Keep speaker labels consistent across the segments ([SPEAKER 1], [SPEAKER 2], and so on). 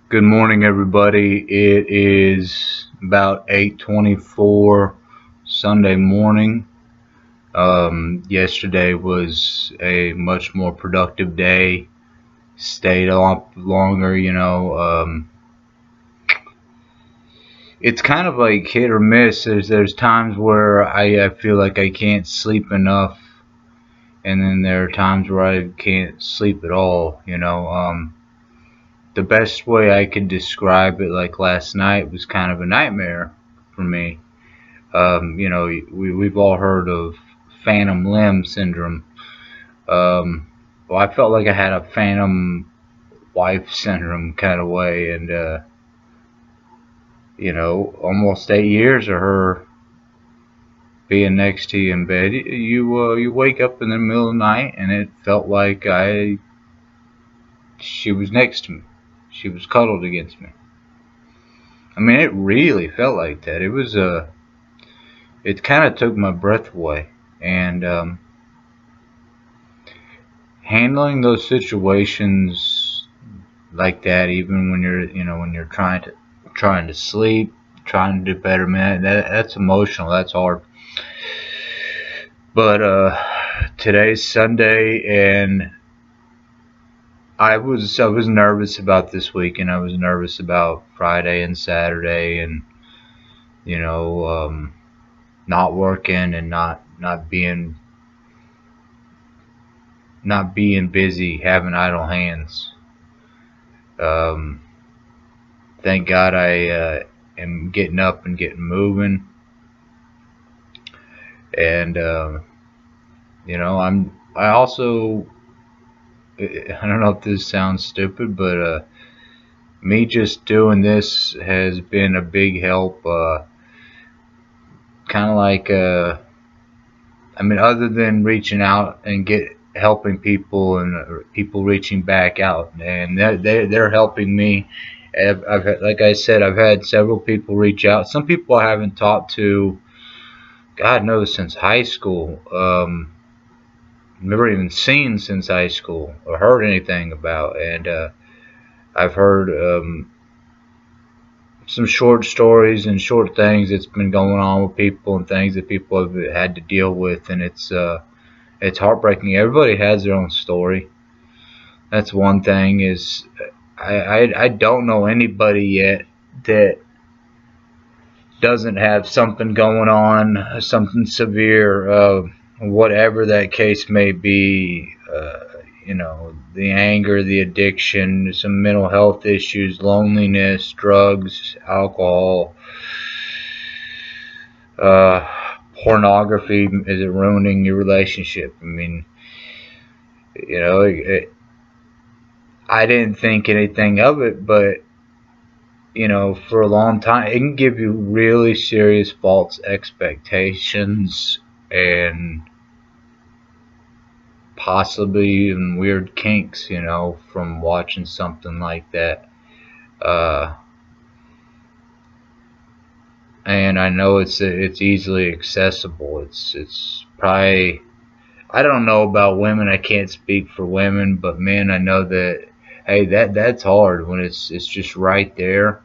[SPEAKER 1] Good morning, everybody. It is about 8:24 Sunday morning. Yesterday was a much more productive day. Stayed a lot longer, It's kind of like hit or miss. There's times where I feel like I can't sleep enough, and then there are times where I can't sleep at all. The best way I could describe it, like last night, was kind of a nightmare for me. We've all heard of phantom limb syndrome. Um, well, I felt like I had a phantom wife syndrome kind of way, and almost 8 years of her being next to you in bed. You wake up in the middle of the night, and it felt like she was next to me. She was cuddled against me. I mean, it really felt like that. It kind of took my breath away, and handling those situations like that, even when you're trying to sleep, trying to do better, man, that's emotional. That's hard. But today's Sunday, and I was nervous about this week, and I was nervous about Friday and Saturday, and you know, not working and not being busy, having idle hands. Um, thank God I am getting up and getting moving, and I also, I don't know if this sounds stupid, but me just doing this has been a big help. Kind of like I mean, other than reaching out and get helping people and people reaching back out, and they're helping me. Like I said, I've had several people reach out. Some people I haven't talked to, God knows, since high school. Never even seen since high school or heard anything about. And I've heard some short stories and short things that's been going on with people and things that people have had to deal with, and it's heartbreaking. Everybody has their own story. That's one thing. Is I don't know anybody yet that doesn't have something going on, something severe, whatever that case may be. The anger, the addiction, some mental health issues, loneliness, drugs, alcohol, uh, pornography. Is it ruining your relationship? I mean, you know, I didn't think anything of it, but for a long time, it can give you really serious false expectations and possibly even weird kinks, from watching something like that. Uh, and I know it's easily accessible. It's probably, I don't know about women. I can't speak for women, but men, I know that, hey, that's hard when it's just right there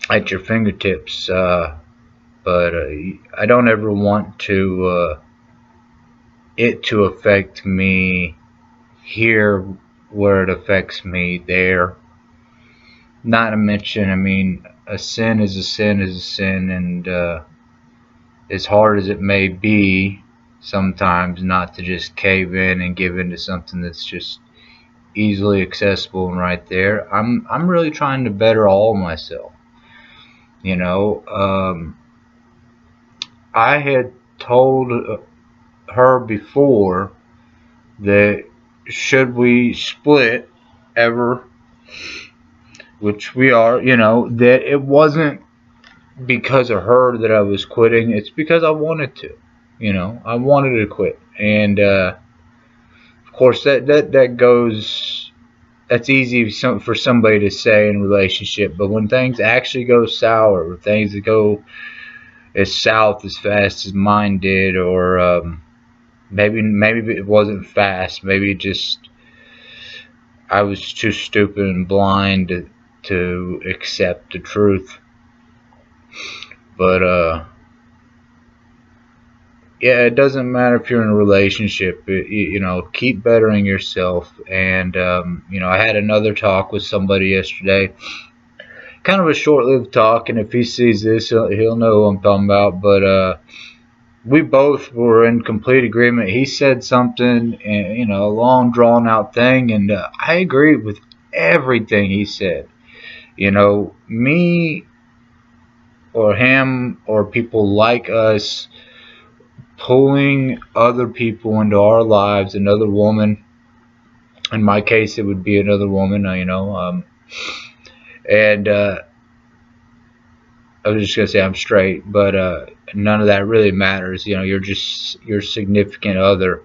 [SPEAKER 1] at your fingertips. But I don't ever want it to affect me here where it affects me there. Not to mention, I mean, a sin is a sin is a sin, and as hard as it may be, sometimes not to just cave in and give in to something that's just easily accessible and right there. I'm really trying to better all of myself. You know, I had told her before that should we split ever, which we are, that it wasn't because of her that I was quitting. It's because I wanted to. I wanted to quit, and of course that goes. That's easy for somebody to say in a relationship, but when things actually go sour, when things that go as south as fast as mine did, or maybe it wasn't fast. Maybe it just I was too stupid and blind to accept the truth. But yeah, it doesn't matter if you're in a relationship. Keep bettering yourself. And I had another talk with somebody yesterday, kind of a short-lived talk. And if he sees this, he'll know who I'm talking about. But we both were in complete agreement. He said something, and a long, drawn-out thing, and I agree with everything he said. Me or him or people like us pulling other people into our lives, another woman. In my case, it would be another woman, and I was just gonna say I'm straight, but none of that really matters. You're just your significant other.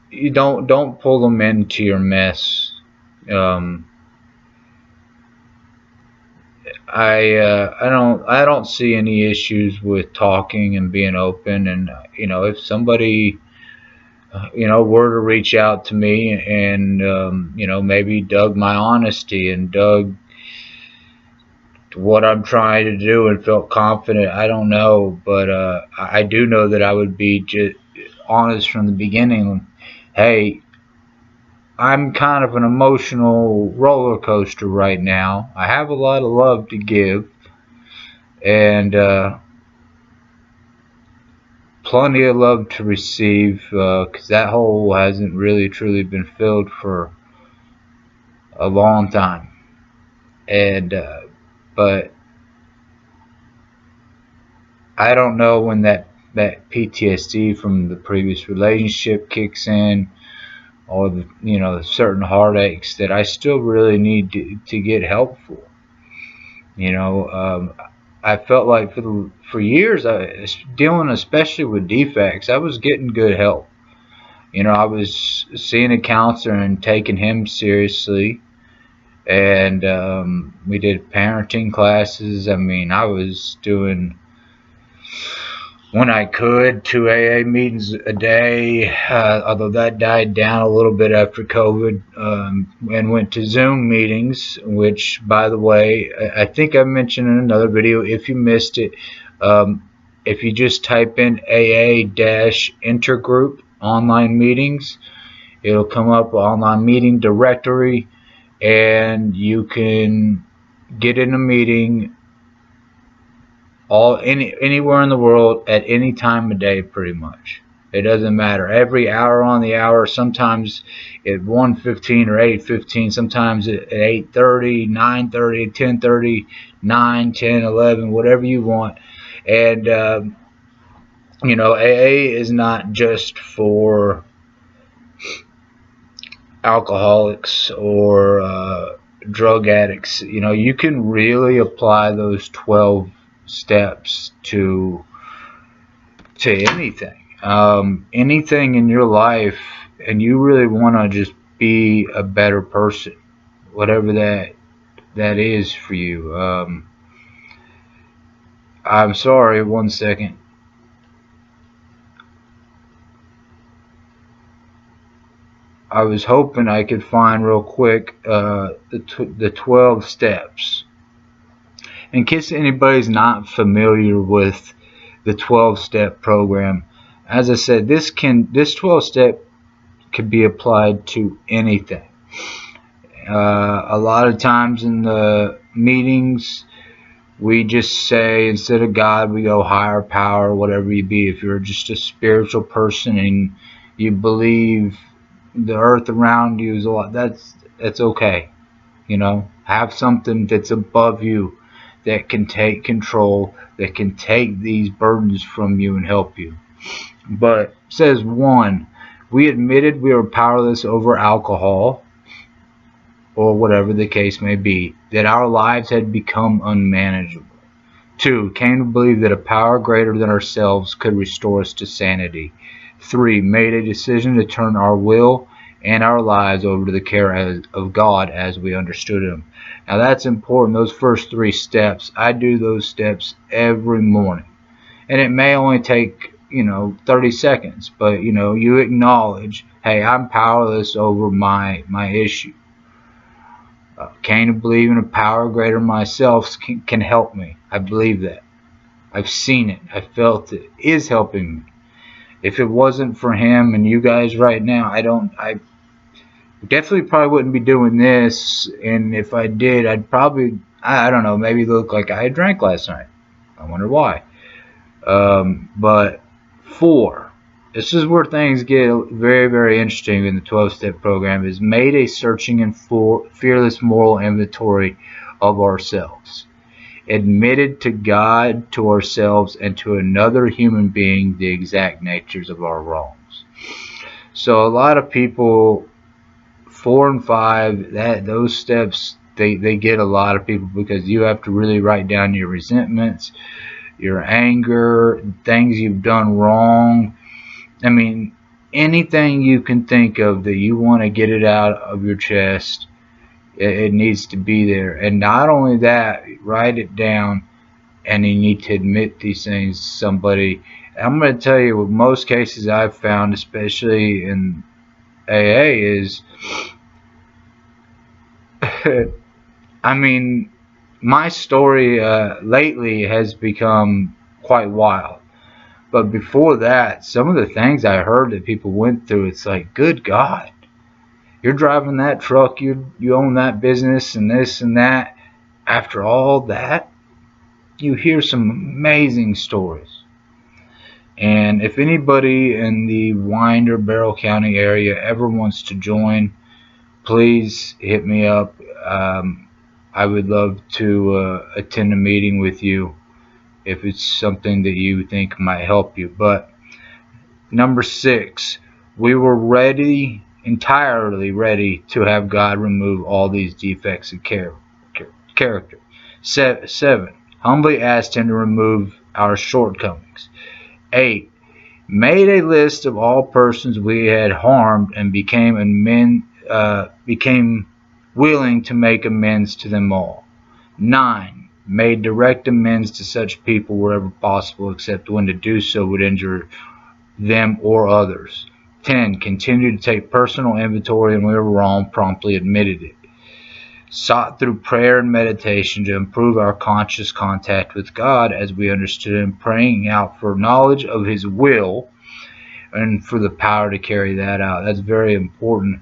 [SPEAKER 1] You don't pull them into your mess. Um, I don't see any issues with talking and being open. And if somebody were to reach out to me and maybe dug my honesty and dug what I'm trying to do and felt confident, I don't know, but I do know that I would be just honest from the beginning. Hey, I'm kind of an emotional roller coaster right now. I have a lot of love to give, and plenty of love to receive, because that hole hasn't really truly been filled for a long time. And but I don't know when that PTSD from the previous relationship kicks in, or the certain heartaches that I still really need to get help for. I felt like for years, dealing especially with defects, I was getting good help. I was seeing a counselor and taking him seriously, and we did parenting classes. I mean, I was doing, when I could, 2 AA meetings a day, although that died down a little bit after COVID, and went to Zoom meetings, which, by the way, I think I mentioned in another video. If you missed it, if you just type in AA-intergroup online meetings, it'll come up online meeting directory, and you can get in a meeting anywhere in the world at any time of day. Pretty much, it doesn't matter. Every hour on the hour, sometimes at 1:15 or 8:15, sometimes at 8:30, 9:30, 10:30, 9, 10, 11, whatever you want. And AA is not just for alcoholics or drug addicts. You can really apply those 12 steps to anything, anything in your life, and you really want to just be a better person, whatever that is for you. I'm sorry, 1 second. I was hoping I could find real quick the 12 steps. In case anybody's not familiar with the 12-step program, as I said, this 12-step could be applied to anything. A lot of times in the meetings, we just say, instead of God, we go higher power, whatever you be. If you're just a spiritual person and you believe the earth around you is a lot, that's okay. Have something that's above you that can take control, that can take these burdens from you and help you. But it says, 1, we admitted we were powerless over alcohol, or whatever the case may be, that our lives had become unmanageable. 2, came to believe that a power greater than ourselves could restore us to sanity. 3, made a decision to turn our will and our lives over to the care of God as we understood Him. Now that's important, those first 3 steps. I do those steps every morning. And it may only take 30 seconds, but you acknowledge, hey, I'm powerless over my issue. Came to believe in a power greater than myself can help me. I believe that. I've seen it. I felt it is helping me. If it wasn't for him and you guys right now, I definitely probably wouldn't be doing this. And if I did, I'd probably, I don't know, maybe look like I had drank last night. I wonder why. But four, this is where things get very, very interesting in the 12-step program, is made a searching and fearless moral inventory of ourselves. Admitted to God, to ourselves, and to another human being the exact natures of our wrongs. So a lot of people, 4 and 5, that those steps, they get a lot of people, because you have to really write down your resentments, your anger, things you've done wrong. I mean, anything you can think of that you want to get it out of your chest, it needs to be there. And not only that, write it down, and you need to admit these things to somebody. I'm going to tell you, with most cases I've found, especially in AA, is I mean, my story lately has become quite wild. But before that, some of the things I heard that people went through, it's like, good God, you're driving that truck, you own that business and this and that. After all that, you hear some amazing stories. And if anybody in the Winder Barrow County area ever wants to join, please hit me up. I would love to attend a meeting with you if it's something that you think might help you. But number 6, we were ready, entirely ready, to have God remove all these defects of character. 7, humbly asked Him to remove our shortcomings. 8, made a list of all persons we had harmed and became willing to make amends to them all. 9, made direct amends to such people wherever possible, except when to do so would injure them or others. 10, continued to take personal inventory, and we were wrong, promptly admitted it. Sought through prayer and meditation to improve our conscious contact with God as we understood Him, praying out for knowledge of His will and for the power to carry that out. That's very important.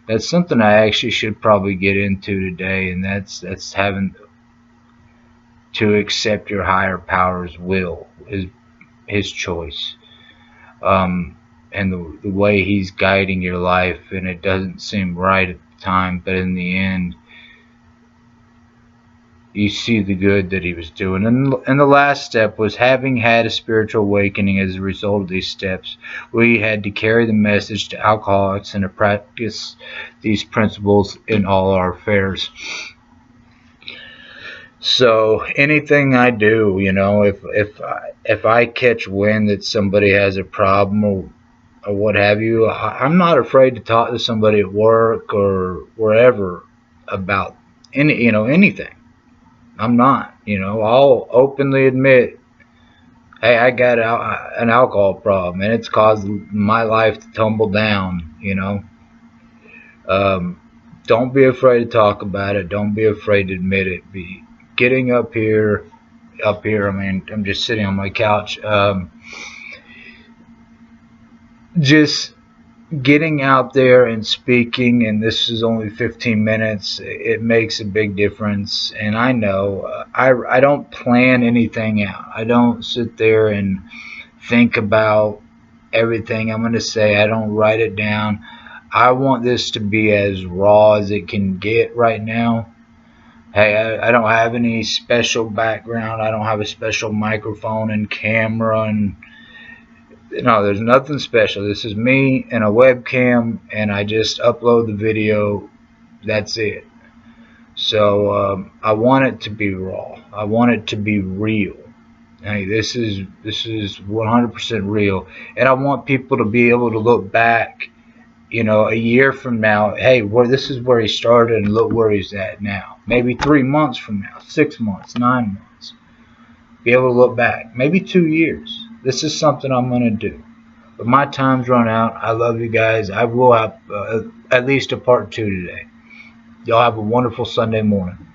[SPEAKER 1] That's something I actually should probably get into today, and that's having to accept your higher power's will, his choice, and the way He's guiding your life. And it doesn't seem right at the time, but in the end, you see the good that He was doing. And the last step was, having had a spiritual awakening as a result of these steps, we had to carry the message to alcoholics and to practice these principles in all our affairs. So anything I do, if I catch wind that somebody has a problem or what have you, I'm not afraid to talk to somebody at work or wherever about anything. I'm not. I'll openly admit, hey, I got an alcohol problem, and it's caused my life to tumble down. Um, don't be afraid to talk about it. Don't be afraid to admit it. Be getting up here. I mean, I'm just sitting on my couch. Just getting out there and speaking, and this is only 15 minutes, it makes a big difference. And I know I don't plan anything out. I don't sit there and think about everything I'm going to say. I don't write it down. I want this to be as raw as it can get right now. Hey, I don't have any special background. I don't have a special microphone and camera, and no, there's nothing special. This is me and a webcam, and I just upload the video. That's it. So I want it to be raw. I want it to be real. Hey, this is 100% real, and I want people to be able to look back, a year from now. Hey, this is where he started, and look where he's at now. Maybe 3 months from now, 6 months, 9 months. Be able to look back. Maybe 2 years. This is something I'm going to do. But my time's run out. I love you guys. I will have at least a part 2 today. Y'all have a wonderful Sunday morning.